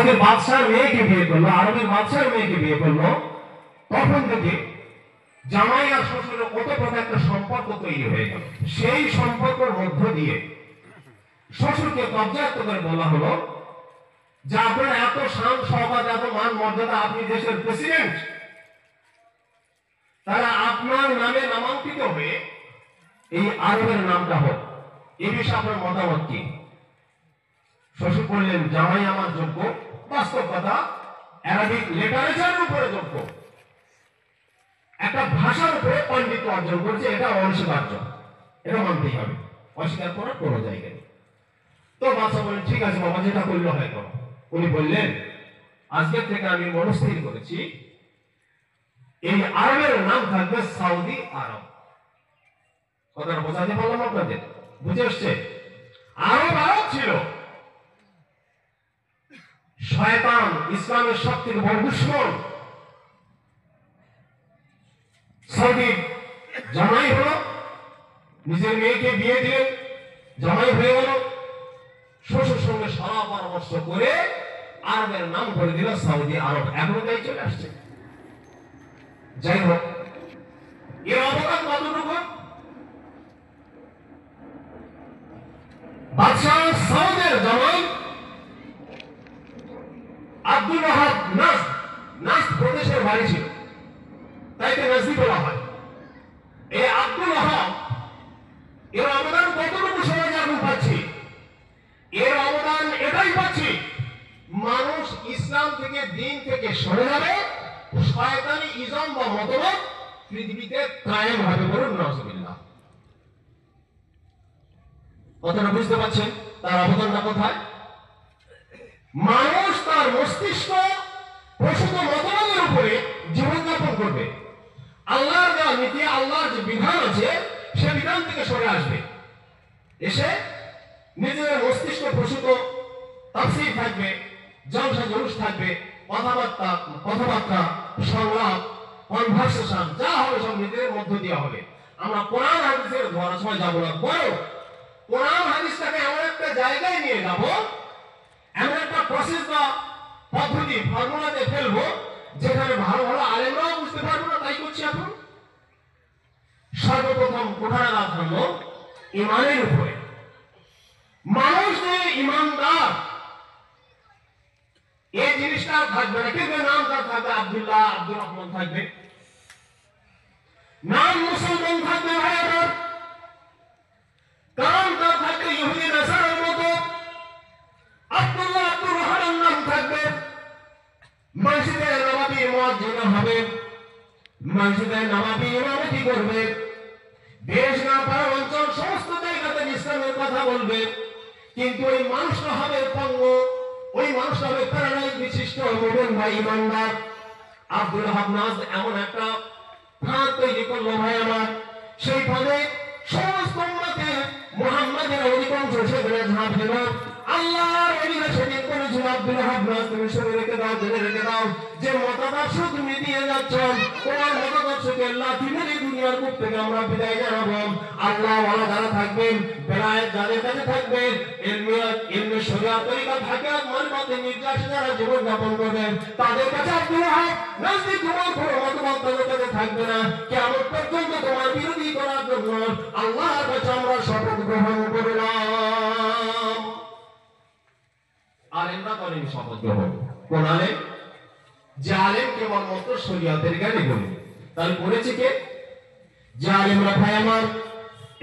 সৌদির বাদশার মেয়েকে বিয়ে করলো, আরবের বাদশার মেয়েকে বিয়ে করলো, তখন থেকে জামাই আর শ্বশুরের ওতপ্রোত একটা সম্পর্ক তৈরি হয়ে গেল। সেই সম্পর্কের মধ্য দিয়ে শ্বশুরকে কবজায়ত্ত করে বলা হলো যে আপনার এত শান শওকত, এত মান মর্যাদা, আপনি দেশের প্রেসিডেন্ট, তারা আপনার নামে নামাঙ্কিত হয়ে এই আরবের নামটা হোক, এ বিষয়ে আপনার মতামত কি? শ্বশুর বললেন, জামাই আমার যোগ্য, বাস্তব কথা, অ্যারাবিক লিটারেচারের উপরে যোগ্য, একটা ভাষার উপরে পাণ্ডিত্য অর্জন করছে, এটা অনস্বীকার্য, এটা মানতেই হবে, অস্বীকার করার কোনো জায়গা নেই। তো বাদশা বললেন, ঠিক আছে বাবা, যেটা করলে হয় করো। উনি বললেন, আজকের থেকে আমি মনস্থির করেছি এই আরবের নাম থাকবে সৌদি আরব। কথাটা বোঝাতে পারলাম আপনাদের? বুঝে আসছে? আরব আরব ছিল, শয়তান ইসলামের সবথেকে বড় দুশমন। সৌদি জামাই হলো, নিজের মেয়েকে বিয়ে দিলেন, জামাই হয়ে গেল, শ্বশুর সঙ্গে সলা পরামর্শ করে আরবের নাম করে দিল সৌদি আরব। এখনো তাই চলে আসছে। যাই হোক, এর অবদান কতটুকু? বাদশাহ সৌদের জামাই আব্দুল ওয়াহাব নাজদ প্রদেশের বাড়ি ছিল, তাই তো নাজদি বলা হয়। এই আব্দুল ওয়াহাব এর অবদান কতটুকু সমাজে আমি পাচ্ছি? এর অবদান এটাই পাচ্ছি, মানুষ ইসলাম থেকে, দিন থেকে সরে যাবে, শয়তানি ইজম বা মতবাদ পৃথিবীতে কায়েম হবে। বলুন নাউজুবিল্লাহ। কথাটা বুঝতে পারছেন তার অবদানটা কোথায়? মানুষ তার মস্তিষ্ক প্রসূত মতবাদের উপরে জীবনযাপন করবে, আল্লাহর দেওয়া নীতি, আল্লাহর যে বিধান আছে সে বিধান থেকে সরে আসবে, এসে নিজের মস্তিষ্ক প্রসূত তাফসীর থাকবে, জলসা জলুস থাকবে, কথাবার্তা, সংলাপ, কনভারসেশন যা হবে সব নিজের মধ্য দিয়ে হবে। আমরা কোরআন হাদিসের ধরার সময় যাবো না, বড় কোরআন হাদিসটাকে এমন একটা জায়গায় নিয়ে যাব, এমন একটা প্রসেস বা পদ্ধতি ফর্মুলাতে ফেলবো যেখানে ভালো ভালো আলেমরাও বুঝতে পারবো না। তাই করছি এখন। সর্বপ্রথম কোরআন আধারলো ইমানের উপরে। মানুষ যে ইমানদার এই জিনিসটা থাকবে না, কিন্তু নাম তার থাকবে আব্দুল্লাহ, আব্দুর রহমান থাকবে, নাম মুসলমান থাকবে ভাইয়ার, কারণ তার থাকবে ইহুদি নাসারার মতো আব্দুল্লাহ, আব্দুর রহমান নাম থাকবে। মসজিদে নববী মুয়াজ্জিন হবে, মসজিদে নববী ইমামতি করবে, দেশ না পাড়া অঞ্চল সমস্ত জায়গাতে ইসলামের কথা বলবে, কিন্তু ওই মানুষটা হবে পঙ্গু, ওই মানুষটা হবে প্যারালাইজ বিশিষ্ট মুমিন বা ইমানদার। আব্দুল ওয়াহাব নাজদ এমন একটা ফাঁদ তৈরি করলো ভাই আমার, সেই ফাঁদে সমস্ত উম্মতে মুহাম্মাদের অধিকাংশ সেখানে ঝাঁপ দিল। আল্লাহর নবী সেদিন বলেছিল, আব্দুল ওয়াহাব নাজদ তুমি শুনে রেখে দাও, জেনে রেখে দাও, যে মতাদর্শ তুমি দিয়ে যাচ্ছ, তোমার মতাদর্শকে লাথি মেরে দুনিয়ার বুক থেকে আমরা বিদায় জানাবো। আল্লাহ ওয়ালা যারা থাকবেন, বেলায়েত যাদের কাছে থাকবে, ইলমে শরিয়াত তরিকা থাকে, মানবতে নির্যাসে যারা জীবন যাপন করবেন, তাদের কাছে আব্দুল ওয়াহাব নাজদি তোমার কোনো মতবাদ তাদের কাছে থাকবে না। কিয়ামত পর্যন্ত তোমার বিরোধী করার জন্য আল্লাহর কাছে আমরা শপথ গ্রহণ করলাম। আলেমরা করেন শপথ গ্রহণ। কোন আলেম? যে আলেম কেবলমাত্র শরিয়াতের জ্ঞানে বলে। তাহলে করেছে কে? যে আলেমরা ভাই আমার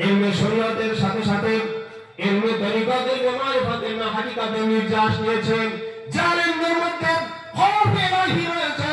ইলমে শরিয়াতের সাথে সাথে ইলমে তরিকাতের মারিফাতের না হাকিকাতের নির্যাস নিয়েছেন, যে আলেমদের মধ্যে খৌফ ইলাহি রয়েছে,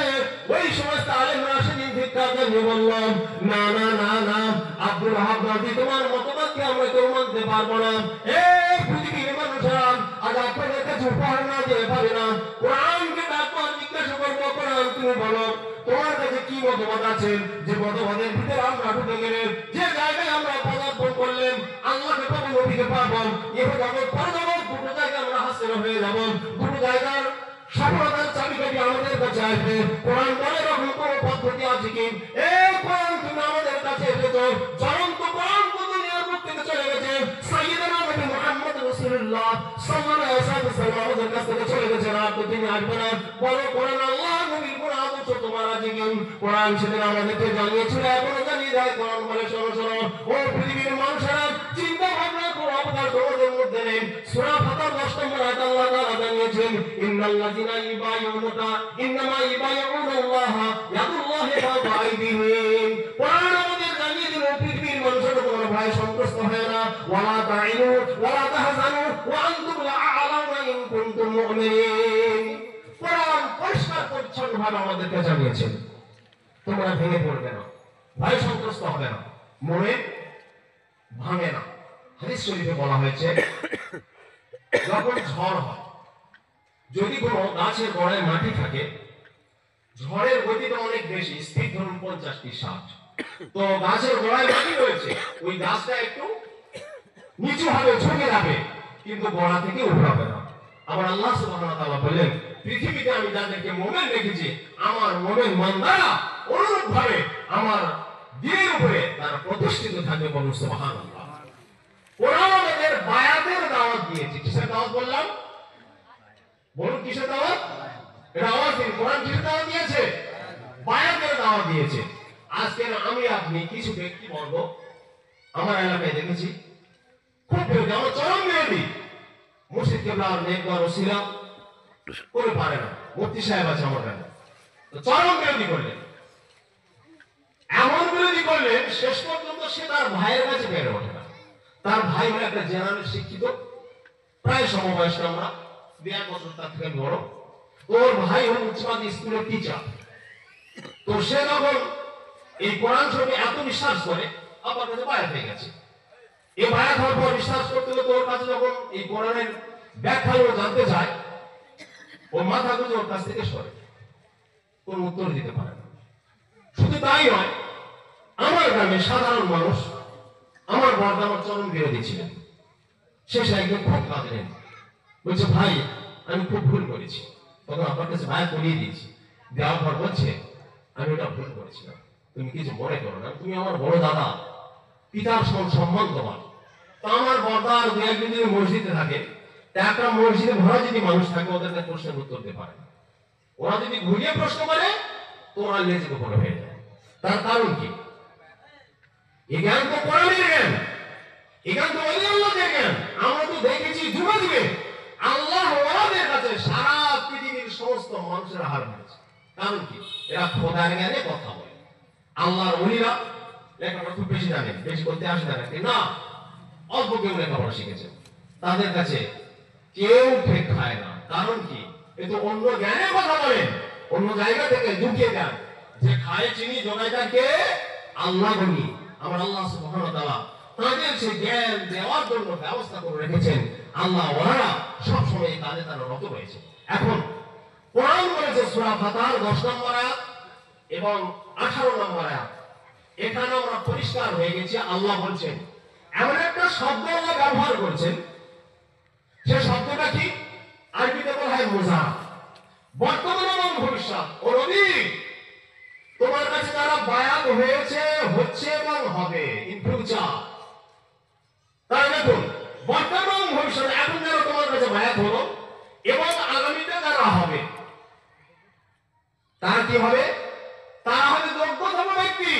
ওই সমস্ত আলেমরা সেদিন ধিক্কার দিয়ে বললাম, না না না না, আব্দুল ওয়াহাব নাজদি তোমার মতবাদকে আমরা কেউ মানতে পারবো না। এই পৃথিবীর মানুষরা আজ আপনাদের কাছে উপহার না দিয়ে পারে না, কোরআনকে ডাকবো, জিজ্ঞাসা করবো, কোরআন তুমি বলো তোমার কাছে কি মতবাদ আছে, যে মতবাদের ভিতরে আমরা ঢুকে গেলে, যে জায়গায় আমরা পদার্পণ করলেন, আল্লাহকে পাবো, নবীকে পাবো, এবার জগৎ পর জগৎ দুটো জায়গায় আমরা হাসিল হয়ে যাবো, দুটো জায়গার সফলতার চাবিকাঠি আমাদের কাছে আসবে। কোরআন বলে এরকম কোন পদ্ধতি আছে কি? এই কোরআন তুমি আমাদের কাছে এসেছো, জ্বলন্ত কোরআন দুনিয়ার বুক থেকে চলে গেছে, সাইয়্যিদুনা নবী মুহাম্মদ রাসূলুল্লাহ সাল্লাল্লাহু আলাইহি ওয়াসাল্লাম আমাদের কাছ থেকে চলে গেছে না। আর তো তিনি আসবে না। বলো কোরআন আল্লাহ নবীর কোন আদর্শ তোমার আছে কি? কোরআন সেদিন আমাদেরকে জানিয়েছিল, এখনো জানিয়ে দেয়। কোরআন বলে শোনো শোনো ও পৃথিবীর মানুষেরা, চিন্তা ভাবনা করো অবতার তোমাদের মধ্যে নেই। সূরা ফাতির 10 নম্বর আয়াত আল্লাহ তাআলা জানিয়েছেন, ইন্নাল্লাযিনা ইবাইউনাকা ইন্নামা ইবাইউনাল্লাহ ইয়াদুল্লাহি ফাওকা আইদিহিম। কোরআন আমাদের জানিয়ে দিল পৃথিবীর মানুষেরা তোমরা ভয় সন্ত্রস্ত হয় না, ওয়ালা তাইনু ওয়ালা তাহজানু ওয়া আনতুম লা'আলামা ইন কুনতুম মুমিনিন। কোরআন পরিষ্কার পরিচ্ছন্নভাবে আমাদেরকে জানিয়েছেন তোমরা ভেঙে পড়বে না, ভয় সন্ত্রস্ত হবে না, মনে ভাঙে না। হাদিস শরীফে বলা হয়েছে, যখন ঝড় হয়, যদি কোনো গাছের গোড়ায় মাটি থাকে, ঝড়ের গতিটা অনেক বেশি, স্পিড ধরুন 50 কি 60, তো গাছের গোড়ায় মাটি রয়েছে, ওই গাছটা একটু নিচু হবে, ঝুঁকে যাবে, কিন্তু গোড়া থেকে উঠাবে না। আবার আল্লাহ সুবহানাহু ওয়া তাআলা বলেন, পৃথিবীতে আমি যাদেরকে মুমিন রেখেছি, আমার মুমিন বান্দারা অনুরূপ ভাবে আমার দ্বীনের উপরে তারা প্রতিষ্ঠিত থাকবে। বলুন সুবহানাল্লাহ। কোরআন আমাদের বায়াতের দাওয়াত দিয়েছে। কিসের দাওয়াত বললাম? বলুন কিসের দাওয়াত? এটা আওয়াজ দিন। কোরআন কিসের দাওয়াত দিয়েছে? বায়াতের দাওয়াত দিয়েছে। আজকে আমি আপনি কিছু ব্যক্তিবর্গ আমার এলাকায় দেখেছি, খুব বিরোধী, আমার চরম বিরোধী। মুর্শিদ কেবলার নেকবার ওসিলা করে পারে না, মুফতি সাহেব আছে আমার কাছে, তো চরম বিরোধী করলেন, এমন বিরোধী করলেন শেষ পর্যন্ত সে তার ভাইয়ের কাছে বেড়ে ওঠে না। তার ভাই হলো একটা জেনারেল শিক্ষিত, প্রায় সমবয়স্ক, আমরা 2 বছর তার থেকে বড়। ওর ভাই হল উচ্চমাধ্যমিক স্কুলের টিচার। তো সে যখন এই কোরআন শরীফে এত বিশ্বাস করে, আমার কাছে বায়াত হয়ে গেছে। এই বায়াত হওয়ার পর বিশ্বাস করতে হলে ওর কাছে যখন এই কোরআনের ব্যাখ্যাগুলো জানতে চায়, ও মাথা গুঁজে ওর কাছ থেকে সরে, কোন উত্তর দিতে পারে না। শুধু তাই নয়, আমার গ্রামে সাধারণ মানুষ, আমার বড় আমার চরম বিরোধী ছিলেন, শেষে একদম খুব কাঁদলেন, বলছে ভাই আমি খুব ভুল করেছি। তখন আপনার কাছে বায়াত করিয়ে দিয়েছি, দেওয়ার পর বলছে আমি ওটা ভুল করেছিলাম, তুমি কিছু মনে করো না, তুমি আমার বড় দাদা, পিতার সম্মান তোমার। তো আমার বড়দার 2-1 দিন মসজিদে থাকে, একটা মসজিদে ভরা যদি মানুষ থাকে, ওদেরকে প্রশ্নের উত্তর দিতে পারে না। ওরা যদি ঘুরিয়ে প্রশ্ন করে, তো ওরা লেজে গোপন হয়ে যায়। তার কারণ কি? এই জ্ঞান তো কোরআনের জ্ঞান, এই জ্ঞান তো ওই আল্লাহর জ্ঞান। আমরা তো দেখেছি যুগে যুগে আল্লাহ ওয়ালাদের কাছে সারা পৃথিবীর সমস্ত মানুষের হার হয়েছে। কারণ কি? এরা খোদার জ্ঞানে কথা বলে। আল্লাহর ওলিরা লেখাপড়া খুব বেশি জানে, বেশি করতে আসে না, না অল্প কেউ লেখাপড়া শিখেছে, তাদের কাছে কেউ ঠিক খায় না। কারণ কি? এ তো অন্য জ্ঞানে কথা বলেন, অন্য জায়গা থেকে ঢুকিয়ে দেন, যে খায় চিনি জোগাইদার কে? আল্লাহ বলি। আমার আল্লাহ সুবহানাহু ওয়া তাআলা তাদের সে জ্ঞান দেওয়ার জন্য ব্যবস্থা করে রেখেছেন। আল্লাহ ওয়ারা সব সময় এই কাজে তারা রত রয়েছে। এখন কোরআন বলেছে সূরা ফাতির 10 নম্বর আয়াত এবং 18 নম্বর আয়াত, এখানে আমরা পরিষ্কার হয়ে গেছি। আল্লাহ বলছেন, এমন একটা শব্দ আল্লাহ ব্যবহার করছেন, সে শব্দটা কি? আরবিতে বলা হয় মুজা, বর্তমান এবং ভবিষ্যৎ। ও নবী, তোমার কাছে যারা বায়াত হয়েছে, হচ্ছে এবং হবে, ইন ফিউচার, তাই দেখুন বর্তমান এবং ভবিষ্যৎ, এখন যারা তোমার কাছে বায়াত হলো এবং আগামীতে যারা হবে, তারা কি হবে? তারা হবে যোগ্যতম ব্যক্তি,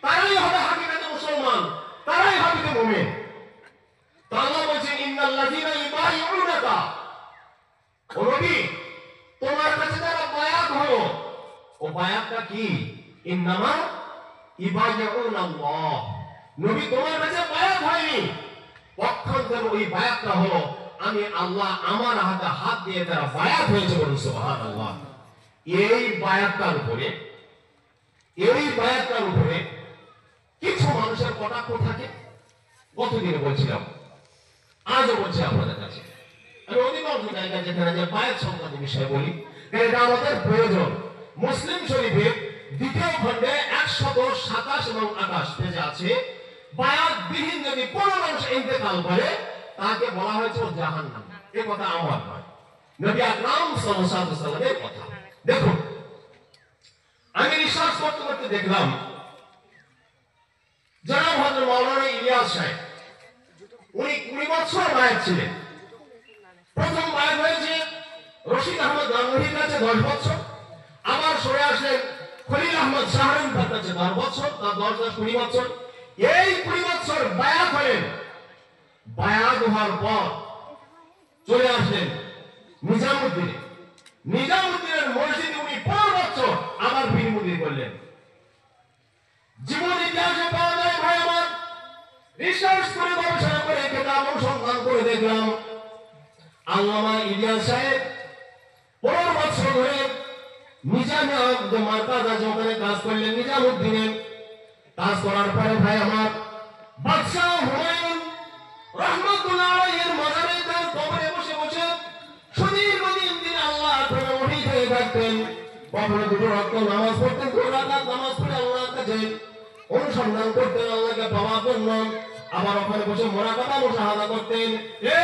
তারাই হবে হাকিকাতে মুসলমান, তারাই হবে মুমিন। তো আল্লাহ বলেছেন, ইন্নাল্লাযীনা ইবাইউনাকা, ও নবী তোমার কাছে যারা বায়াত হলো, ও বায়াতটা কি? ইন্নামা ইবাইউনাল্লাহ। নবী তোমার কাছে বায়াত হয়নি, পক্ষান্তরে ওই বায়াতটা হলো আমি আল্লাহ আমার হাতে হাত দিয়ে যারা বায়াত হয়েছে, বলুন সুবহানাল্লাহ। এই বায়াতটার উপরে, এই বায়াতটার উপরে কিছু মানুষের কটাক্ষ থাকে। গতদিনে বলছিলাম, আজও বলছি আপনাদের কাছে, আমি অধিকাংশ জায়গায় যেখানে যে বায়াত সংক্রান্ত বিষয় বলি, এটা আমাদের প্রয়োজন। মুসলিম শরীফের 2য় খণ্ডে 127 এবং 28 পেজে আছে, বায়াত বিহীন যদি কোনো মানুষ ইন্তেকাল করে, তাকে বলা হয়েছে ও জাহান্নাম। এই কথা আমার নয়, নবী আকরাম সাল্লাল্লাহু আলাইহি ওয়াসাল্লামের কথা। দেখুন, আমি রিসার্চ করতে করতে দেখলাম, জনাব হযরত মাওলানা ইলিয়াস সাহেব, উনি 20 বছর বায়াত ছিলেন। প্রথম বায়াত হয়েছে রশিদ আহমদ কাছে 10 বছর, আবার সরে আসলেন খলিল আহমদ শাহরিন তার কাছে 10 বছর, তার 10 20 বছর, এই 20 বছর বায়াত হলেন। বায়াত হওয়ার পর চলে আসলেন নিজামুদ্দিনে। নিজামুদ্দিনের মসজিদে উনি 15 বছর আবার পীরমুরিদি করলেন। জীবন ইতিহাসে পাওয়া যায় ভাই আমার, রিসার্চ করে গবেষণা করে কিতাব অনুসন্ধান করে দেখলাম আল্লামা ইলিয়াস সাহেব 15 বছর ধরে নিজামে যে মার্কাজ আছে ওখানে কাজ করলেন নিজামুদ্দিনে। কাজ করার পরে ভাই আমার বাদশাহ হুমায়ুন রহমাতুল্লাহ আলাইহির মাজারে তার কবরে বসে বসে সুদীর্ঘদিন দিন আল্লাহর প্রেমে মুহিত হয়ে থাকতেন। কবরে দুটো রাকাত নামাজ পড়তেন, 2 রাকাত নামাজ পড়ে আল্লাহর কাছে অনুসন্ধান করতেন আল্লাহকে পাওয়ার জন্য। আবার ওখানে বসে মুরাকাবা মুশাহাদা করতেন। এ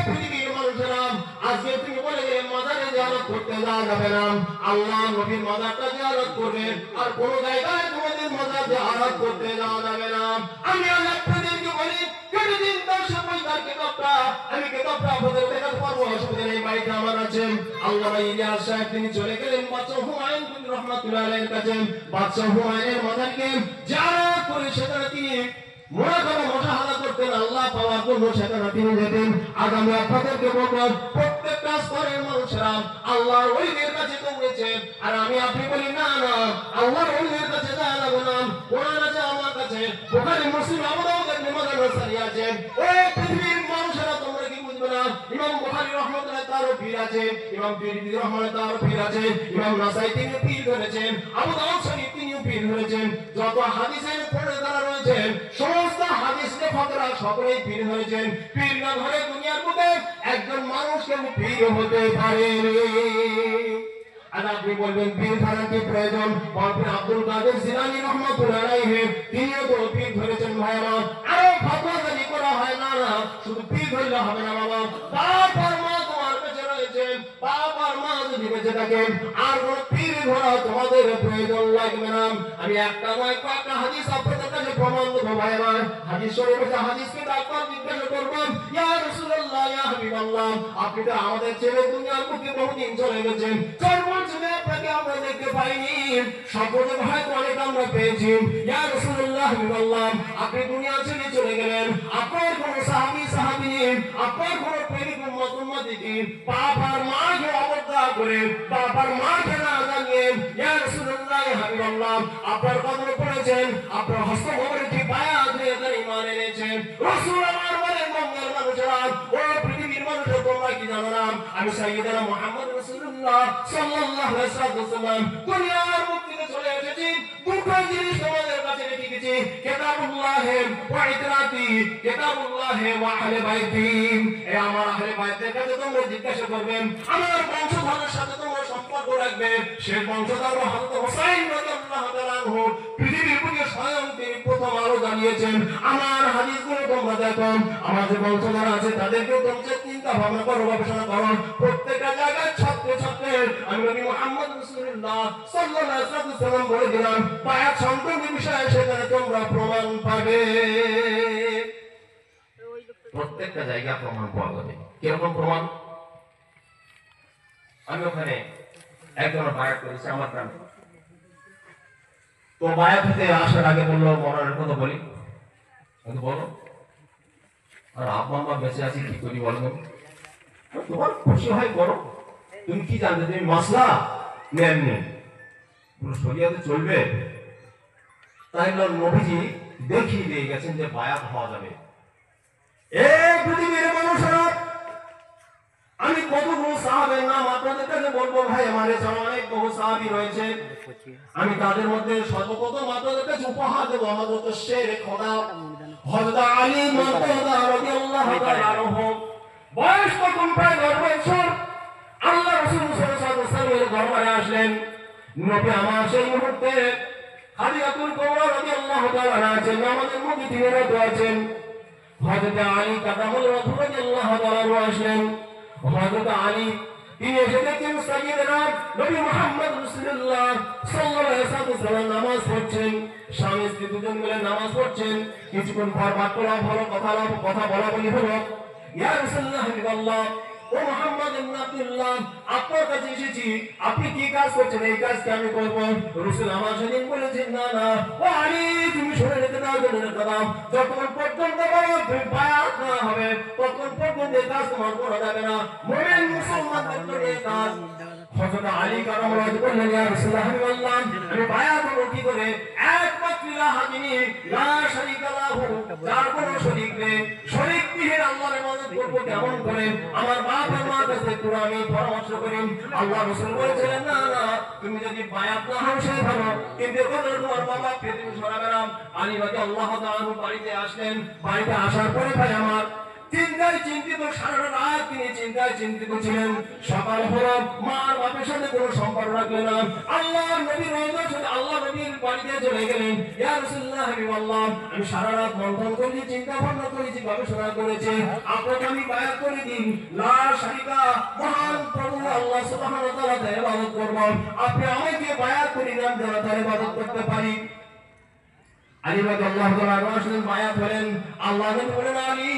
পৃথিবীর মানুষেরা, আজকে তুমি বলে যে মাজারে জিয়ারত করতে যাওয়া যাবে না, আল্লাহ নবীর মাজারটা জিয়ারত করবে, আর কোন জায়গায় তোমাদের মাজার জিয়ারত করতে যাওয়া যাবে না। আমি আল্লাহ আপনাদেরকে বলি প্রতিদিন 10 সময় তার কিতাবটা আমি কিতাবটা আপনাদের দেখাতে পারবো, অসুবিধা নেই, বাড়িতে আমার আছে। আল্লামা ইলিয়াস সাহেব তিনি চলে গেলেন বাদশাহ হুমায়ুন বিন রহমাতুল্লাহ আলাইহির কাছে। বাদশাহ হুমায়ুনের মাজারকে জিয়ারত করে সেখানে তিনি মুরাকাবা মুশাহাদা করতেন আল্লাহ পাওয়ার জন্য, সেখানে তিনি যেতেন। আগামী আপনাদেরকে বলবো প্রত্যেকটা স্তরের মানুষেরা আল্লাহর ওলিদের কাছে দৌড়েছে, আর আমি আপনি বলি না না আল্লাহর ওলিদের কাছে যাওয়া যাবে না, কোরআন আছে আমার কাছে, বুখারী মুসলিম আবু দাউদ ইবনে মাজাহ নাসাই আছে। ওই পৃথিবীর মানুষেরা তোমরা কি বুঝবে না, ইমাম বুখারী রহমাতুল্লাহ তারও পীর আছে, ইমাম তিরমিজি রহমাতুল্লাহ তারও পীর আছে, ইমাম নাসাই তিনি পীর ধরেছেন, আবু দাউদ শরীফ তিনিও পীর ধরেছেন। যত হাদিসের পড়ে যারা রয়েছেন সমস্ত হাদিস লেখকরা সকলেই পীর হয়েছেন। পীর না হলে দুনিয়ার মধ্যে একজন মানুষ কেন পীর হতে পারে? আর আপনি বলবেন পীর ধরার কি প্রয়োজন? বলবেন আব্দুল কাদের জিলানী রহমাতুল্লাহ আলাইহি তিনিও তো পীর ধরেছেন ভাইরা। আরো ফতোয়া জারি করা হয় না, শুধু পীর ধরলে হবে না বাবা, বাবার মা তোমার কাছে রয়েছেন, বাবার মা যদি বেঁচে থাকেন আর কোন পীর ধরা তোমাদের প্রয়োজন লাগবে না। আমি একটা নয় কয়েকটা হাদিস আপনাদের কাছে প্রমাণ দেবো ভাইরা। হাদিস শরীফে যে হাদিসকে ডাক্তার জিজ্ঞাসা করবেন, ইয়া রাসূলুল্লাহ ইয়া হাবিবাল্লাহ, আপনি তো আমাদের ছেড়ে দুনিয়ার মুখে বহুদিন চলে গেছেন, চর্মচুলে আপনাকে আমরা দেখতে পাইনি, সম্পর্কে হয়তো অনেক আমরা পেয়েছি। ইয়া রাসূলুল্লাহ হাবিবাল্লাহ, আপনি দুনিয়া ছেড়ে চলে গেলেন, আপনার কোন সাহাবী আপনার কোন প্রেমিক উম্মত উম্মতি কি বাবার মাকে অবজ্ঞা করে, বাবার মাকে না জানিয়ে ইয়া রাসূলুল্লাহ ইয়া হাবিবাল্লাহ আপনার কদমে পড়েছেন, আপনার হস্ত মোবারক কি বায়াত হয়ে তার ঈমান এনেছেন। রাসূল আমার বলেন মঙ্গল মানুষেরা, ও পৃথিবীর মানুষেরা তোমরা কি জানো না আমি সাইয়্যিদানা মুহাম্মদ রাসূলুল্লাহ সাল্লাল্লাহু আলাইহি ওয়াসাল্লাম দুনিয়ার মুক্তিতে চলে এসেছি। দুটো জিনিস তোমাদের কাছে রেখে গেছি, কিতাবুল্লাহ ওয়া ইতরাতি, কিতাবুল্লাহ ওয়া আহলে বাইতি। এই আমার আহলে বাইতের কাছে তোমরা জিজ্ঞাসা করবেন, আমার বংশধরের সাথে তোমরা সম্পর্ক রাখবে, সে বংশধর হযরত হুসাইন রাদিয়াল্লাহু তাআলা আনহু পৃথিবীর বুকে স্বয়ং তিনি প্রথম আলো জ্বালিয়েছেন। আমার হাদিসগুলো তোমরা দেখো, আমার যে বংশধর আছে তাদেরকে তোমরা চিন্তা ভাবনা করো, গবেষণা করো, প্রত্যেকটা জায়গায় ছাত্রে ছাত্রে আমি নবী মুহাম্মদ রাসূলুল্লাহ সাল্লাল্লাহু আলাইহি ওয়াসাল্লাম বলে দিলাম বায়াত সংক্রান্ত বিষয়ে সেখানে তোমরা প্রমাণ পাবে, প্রত্যেকটা জায়গা প্রমাণ পাওয়া যাবে। কিরকম প্রমাণ? আমি ওখানে একজন বায়াত করেছি আমার গ্রামে, তো বায়াত হতে আসার আগে বললো মরার কথা বলি, বলো আর আব্বা আম্মা বেঁচে আছি কি করি বলো, তোমার খুশি হয় করো, তুমি কি জানতে তুমি মাসলা নেননি পুরো শরিয়াতে চলবে, তাই নবীজি দেখিয়ে দিয়ে গেছেন যে বায়াত হওয়া যাবে। এই পৃথিবীর মানুষেরা আমি কতগুলো সাহাবের নাম আপনাদের কাছে বলবো ভাই, আমার এছাড়া অনেক বহু সাহাবী রয়েছে, আমি তাদের মধ্যে সর্বপ্রথম আপনাদের কাছে উপহার দেবো হযরত শের খোদা হযরত আলী মুর্তজা রাদিয়াল্লাহু তাআলা আনহু। বয়স তখন প্রায় 10 বছর। আল্লাহ রাসূল সাল্লাল্লাহু আলাইহি ওয়াসাল্লামের দরবারে আসলেন। নবী আমার সেই মুহূর্তে খাদিজাতুল কুবরা রাদিয়াল্লাহু তাআলা আছেন, আমাদের নবী তিনি রত আছেন। হযরত আলী কাদামুল রাসূল রাদিয়াল্লাহু তাআলা আসলেন। হযরত আলী তিনি এসে দেখেন সাইয়্যিদনা নবী মুহাম্মদ রাসূলুল্লাহ সাল্লাল্লাহু আলাইহি ওয়াসাল্লাম নামাজ পড়ছেন, স্বামী স্ত্রী দুজন মিলে নামাজ পড়ছেন। কিছুক্ষণ পর বাক্যলাপ হলো, কথা বলা বলি হলো, ইয়া রাসূলুল্লাহ হাবিবাল্লাহ ও মুহাম্মদ ইবনে আব্দুল্লাহ, আপনার কাছে এসেছি, আপনি কি কাজ করছেন? এই কাজকে আমি করব। রাসূল আমার সেদিন বলেছেন, না না, ও আলী, তুমি শুনে নিতে দাও, শুনে নিতে দাও, যতক্ষণ পর্যন্ত বায়াত না হবে ততক্ষণ পর্যন্ত এই কাজ তোমার করা যাবে না। মুমিন মুসলমানদের জন্য এই কাজ। হযরত আলী কারামাল্লাহু বললেন, ইয়া রাসূলুল্লাহ, আমি বায়াত করব কি করে? একমাত্র ইলাহা যিনি, লা শারীকা লাহু, যার কোনো শরীক নেই, শরীকবিহীন আল্লাহর ইবাদত করব কেমন করে? আমার বাপ আর মার কাছে একটু আমি পরামর্শ করি। আল্লাহ রাসূল বলেছিলেন, না না, তুমি যদি বায়াত না হও সে ভালো, কিন্তু তোমার বাবা পৃথিবী সরাবে না। আলী রাদিয়াল্লাহু তাআলা বাড়িতে আসলেন। বাড়িতে আসার পরে ভাই আমার চিন্তায় চিন্তিত, সারা রাত তিনি চিন্তায় চিন্তিত ছিলেন। সকাল হলো, মার বাপের সাথে কোনো সম্পর্ক রাখলেন না। আল্লাহর নবীর রওজার সাথে আল্লাহ নবীর বাড়িতে চলে গেলেন। ইয়া রাসূলুল্লাহ, হাবিবাল্লাহ, আমি সারা রাত মন্থন করেছি, চিন্তা ভাবনা করেছি, গবেষণা করেছি, আপনাকে আমি বায়াত করে দিন, লা শারীকা, মহান প্রভু আল্লাহ সুবহানাহু ওয়া তাআলার ইবাদত করব। আপনি আমাকে বায়াত করে দেন যেন তার ইবাদত করতে পারি। আলী রাদিয়াল্লাহু তাআলা আসলেন, বায়াত হলেন। আল্লাহ নবী বলেন, আলী,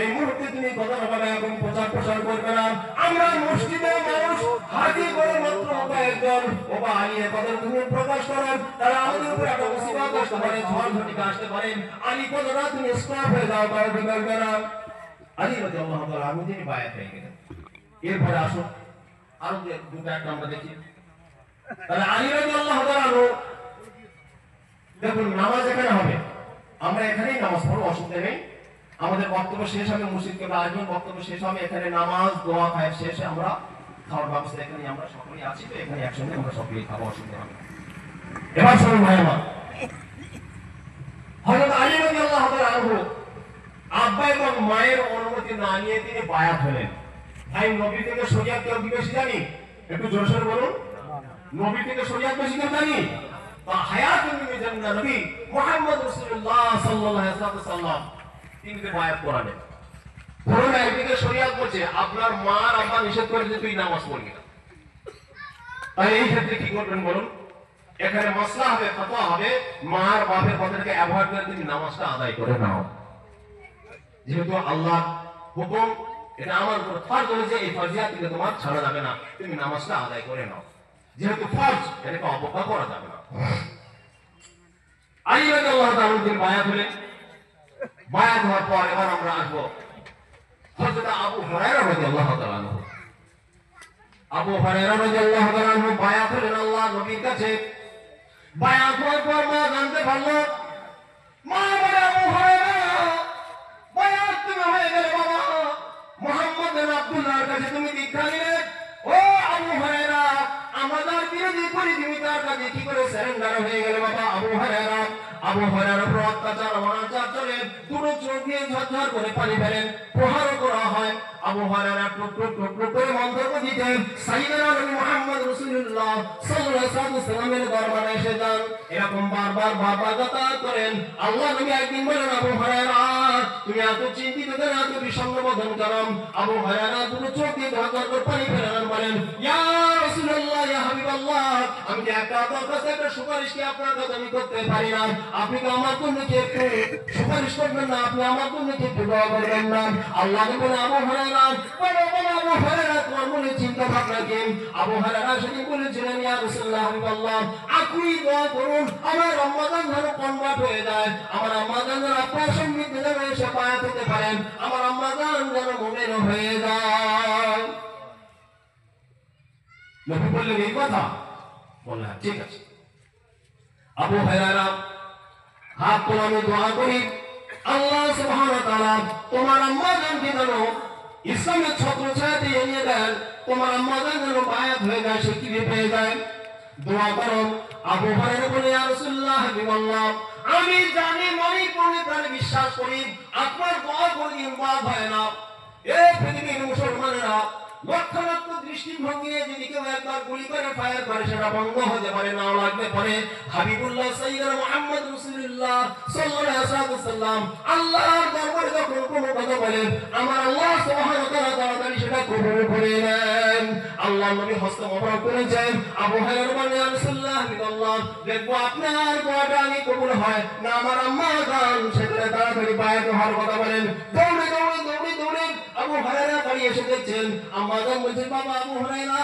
এই মুহূর্তে তুমি কথা বলবে এবং প্রচার করবে না। আমরা মসজিদে মানুষ হাজি করে মাত্র কয়েকজন, ও আলী, এই কথা তুমি প্রকাশ করো, তারা আমাদের উপর একটা মুসিবত আসতে পারে, ঝড় ঝটিকা আসতে পারে। আলী, কথাটা তুমি স্টপ হয়ে যাও, কাউকে বলবে না। আলী রাদিয়াল্লাহু তাআলা আমি তিনি বায়াত হয়ে গেলেন। এরপরে আসুন আরো দুটো একটা আমরা দেখি। তাহলে আলী রাদিয়াল্লাহু তাআলা, দেখুন, নামাজ এখানে হবে, আমরা এখানেই নামাজ পড়বো, অসুবিধা নেই। আমাদের বক্তব্য শেষ হবে, মসজিদকে আসবেন, বক্তব্য শেষ হবে, এখানে নামাজ দোয়া খায়ের শেষে আমরা খাওয়ার ব্যবস্থা এখানে, আমরা সকলেই আছি, তো এখানে একসঙ্গে আমরা সকলেই খাবো, অসুবিধা হবে। এবার শুনুন ভাই আমার, হযরত আলী রাদিয়াল্লাহু তাআলা আনহু আব্বা এবং মায়ের অনুমতি না নিয়ে তিনি বায়াত হলেন। ভাই, নবী থেকে শরীয়ত কেউ বেশি জানি? একটু জোরে সোরে বলুন। নবী থেকে শরীয়ত বেশি কেউ জানি? হায়াতুন মিন জান্নাহ, নবী মুহাম্মদ রাসূলুল্লাহ সাল্লাল্লাহু আলাইহি ওয়াসাল্লাম তিনি বায়াত করালেন। পুরো একদিকে শরীয়ত বলছে আপনার মা আর আব্বা নিষেধ করেছে তুই নামাজ পড়বি না, তাই এই ক্ষেত্রে কি করবেন বলুন? এখানে মাসলা হবে, ফতোয়া হবে, মা আর বাপের কথাটাকে অ্যাভয়েড করে তুমি নামাজটা আদায় করে নাও। যেহেতু আল্লাহ হুকুম, এটা আমার উপর ফরজ হয়েছে, এই ফরজিয়াত থেকে তোমার ছাড়া যাবে না, তুমি নামাজটা আদায় করে নাও। যেহেতু ফরজ, এটাকে অবজ্ঞা করা যাবে না। আলী রাদিয়াল্লাহু তাআলা তিনি বায়াত হলেন। বায়াত হওয়ার পর এবার আমরা আসবো হযরত আবু হুরায়রা রাদিয়াল্লাহু তাআলা আনহু। আবু হুরায়রা রাদিয়াল্লাহু তাআলা আনহু বায়াত হলেন আল্লাহ নবীর কাছে। বায়াত হওয়ার পর মা জানতে পারলো, মা বলে, আবু হুরায়রা, বায়াত তুমি হয়ে গেলে বাবা মুহাম্মদ ইবনে আব্দুল্লাহর কাছে তুমি দীক্ষা নিলে। ও আবু হুরায়রা, আমাদের বিরোধী করে তুমি তার কাছে কি করে সারেন্ডার হয়ে গেলে বাবা? আবু হুরায়রার উপর অত্যাচার অনাচার চলে, দুটো চোখ দিয়ে ঝরঝর করে পানি ফেলেন, প্রহারও করা হয়। আবু হুরায়রা টুকরো টুকরো করে মন্তব্য দিতেন। সাইয়েদনা নবী মুহাম্মদ রাসূলুল্লাহ সাল্লাল্লাহু আলাইহি ওয়াসাল্লামের দরবারে এসে যান, এরকম বারবার যাতায়াত করেন। আল্লাহ নবী একদিন বলেন, আবু হুরায়রা, তুমি এত চিন্তিত কেন, এত বিষণ্ণ বোধন করো? আবু হুরায়রা দুটো চোখ দিয়ে ঝরঝর করে পানি ফেলেন, বলেন, ইয়া রাসূলুল্লাহ, ইয়া হাবিবাল্লাহ, আমি যে একটা দরখাস্ত, একটা সুপারিশ কি আপনার কাছে আমি করতে পারি না? আপনি কি আমার জন্য কি একটু সুপারিশ করবেন না? আপনি আমার জন্য কি একটু দোয়া করবেন না? আল্লাহ বলে, আবু হুরায়রা, আবু হুরায়রা, তোমার মনে চিন্তা ভাবনা কি? আবু হুরায়রা সেদিন বলেছিলেন, ইয়া রাসূলুল্লাহ, হাবিবাল্লাহ, আপনি দোয়া করুন আমার আম্মা জান যেন কনভার্ট হয়ে যায়, আমার আম্মা জান যেন আপনার সঙ্গীতে যেন এসে বায়াত হতে পারেন, আমার আম্মা জান যেন মুমিন হয়ে যায়। নবী বললেন এই কথা? বললেন ঠিক আছে। আবু হুরায়রা, হাত তোলো, আমি দোয়া করি, আল্লাহ সুবহানাহু ওয়া তাআলা তোমার আম্মা জানকে যেন ইসলামের ছত্রছায়া দিয়ে নিয়ে দেন, তোমার আম্মা জান যেন বায়াত হয়ে যায়, স্বীকৃতি পেয়ে যায়, দোয়া করো। আবু হুরায়রা বলে, ইয়া রাসূলুল্লাহ, হাবিবাল্লাহ, আমি জানি, মনে প্রাণে প্রাণে বিশ্বাস করি, আপনার দোয়া কোনদিন বাদ হয় না। এই পৃথিবীর মুসলমানেরা লক্ষ লক্ষ দৃষ্টিভঙ্গি নিয়ে যদি কেউ একবার গুলি করে ফায়ার করে, সেটা বন্ধ হতে পারে, নাও লাগতে পারে। হাবিবুল্লাহ সাইয়্যিদুনা মুহাম্মদ রাসূলুল্লাহ সাল্লাল্লাহু আলাইহি ওয়াসাল্লাম আল্লাহর দরবারে যখন কোনো কথা বলেন, আমার আল্লাহ সুবহানাহু ওয়া তাআলা তাড়াতাড়ি সেটা কবুল করে নেন। আল্লাহ নবী হস্ত মোবারক করেছেন। আবু হুরায়রা বলেন, ইয়া রাসূলুল্লাহ, হাবিবাল্লাহ, দেখবো আপনার দোয়াটা আমি কবুল হয় না আমার আম্মা জান সেখানে তাড়াতাড়ি বায়াত হওয়ার কথা বলেন। দৌড়ে আবু হুরায়রা বাড়ি এসে দেখছেন আম্মা জান বলছেন, বাবা আবু হুরায়রা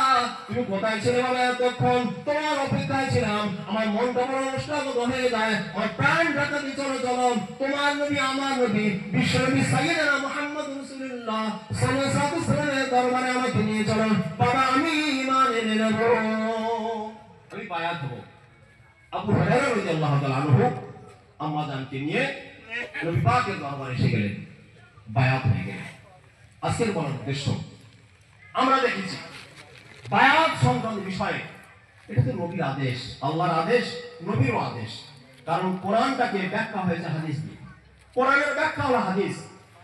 তুমি কোথায় ছিলে বাবা? এতক্ষণ তোমার অপেক্ষায় ছিলাম, আমার মনটা বড় উষ্ণাগত হয়ে যায়, আমার প্রাণ ডাকাতি চলো চলো, তোমার নবী আমার নবী বিশ্বনবী সাইয়েদনা মুহাম্মদ রাসূলুল্লাহ সাল্লাল্লাহু আলাইহি ওয়াসাল্লামের দরবারে আমাকে নিয়ে চলো, বাবা আমি ঈমান এনে নেব, আমি বায়াত হব। আবু হুরায়রা রাদিয়াল্লাহু তাআলা আনহু আম্মা জানকে নিয়ে নবী পাকের দরবারে এসে গেলেন, বায়াত হয়ে গেলেন। আজকের বলার উদ্দেশ্য, আমরা দেখেছি বায়াত সংক্রান্ত বিষয়ে এটা তো নবীর আদেশ, আল্লাহর আদেশ, নবীর আদেশ। কারণ কোরআনটাকে ব্যাখ্যা হয়েছে হাদিস দিয়ে, কোরআনের ব্যাখ্যা হলো হাদিস।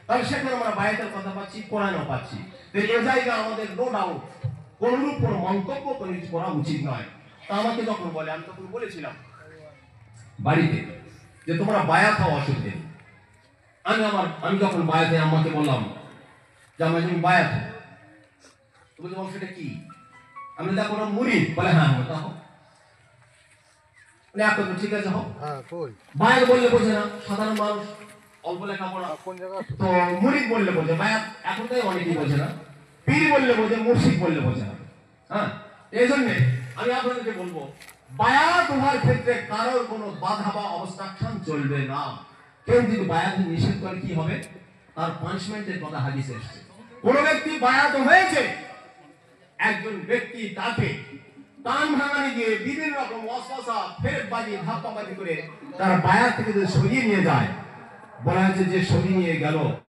তাহলে সেখানে আমরা বায়াতের কথা পাচ্ছি, কোরআনও পাচ্ছি। তো এই জায়গায় আমাদের নো ডাউট কোনরূপ কোনো মন্তব্য করা উচিত নয়। তা আমাকে যখন বলে, আমি তখন বলেছিলাম বাড়িতে যে তোমরা বায়াত হওয়া অসুবিধে নেই। আমি যখন বায়াতে আমাকে বললাম যে আমার তুমি বায়াত হও, তো বলছে সেটা কি? আমি দেখো না মুরিদ, বলে হ্যাঁ তা হোক, ঠিক আছে হোক। বায়াত বললে বোঝে না সাধারণ মানুষ, অল্প লেখাপড়া। তো মুরিদ বললে বোঝে, বায়াত এখন তাই অনেকেই বোঝে না। পীর বললে বোঝে, মুর্শিদ বললে বোঝে না। হ্যাঁ, এই জন্যে আমি আপনাদেরকে বলবো বায়াত হওয়ার ক্ষেত্রে কারোর কোনো বাধা বা অবস্ট্রাকশন চলবে না। কেউ যদি বায়াত নিষেধ করে কি হবে, তার পানিশমেন্টের কথা হাদিসে এসেছে। কোন ব্যক্তি বায়াত হয়েছে, একজন ব্যক্তি তাকে কান ভাঙানি দিয়ে বিভিন্ন রকম ওয়াসওয়াসা ফেরেববাজি ধাপ্পাবাজি করে তার বায়াত থেকে যদি সরিয়ে নিয়ে যায়, বলা হয়েছে যে সরিয়ে নিয়ে গেল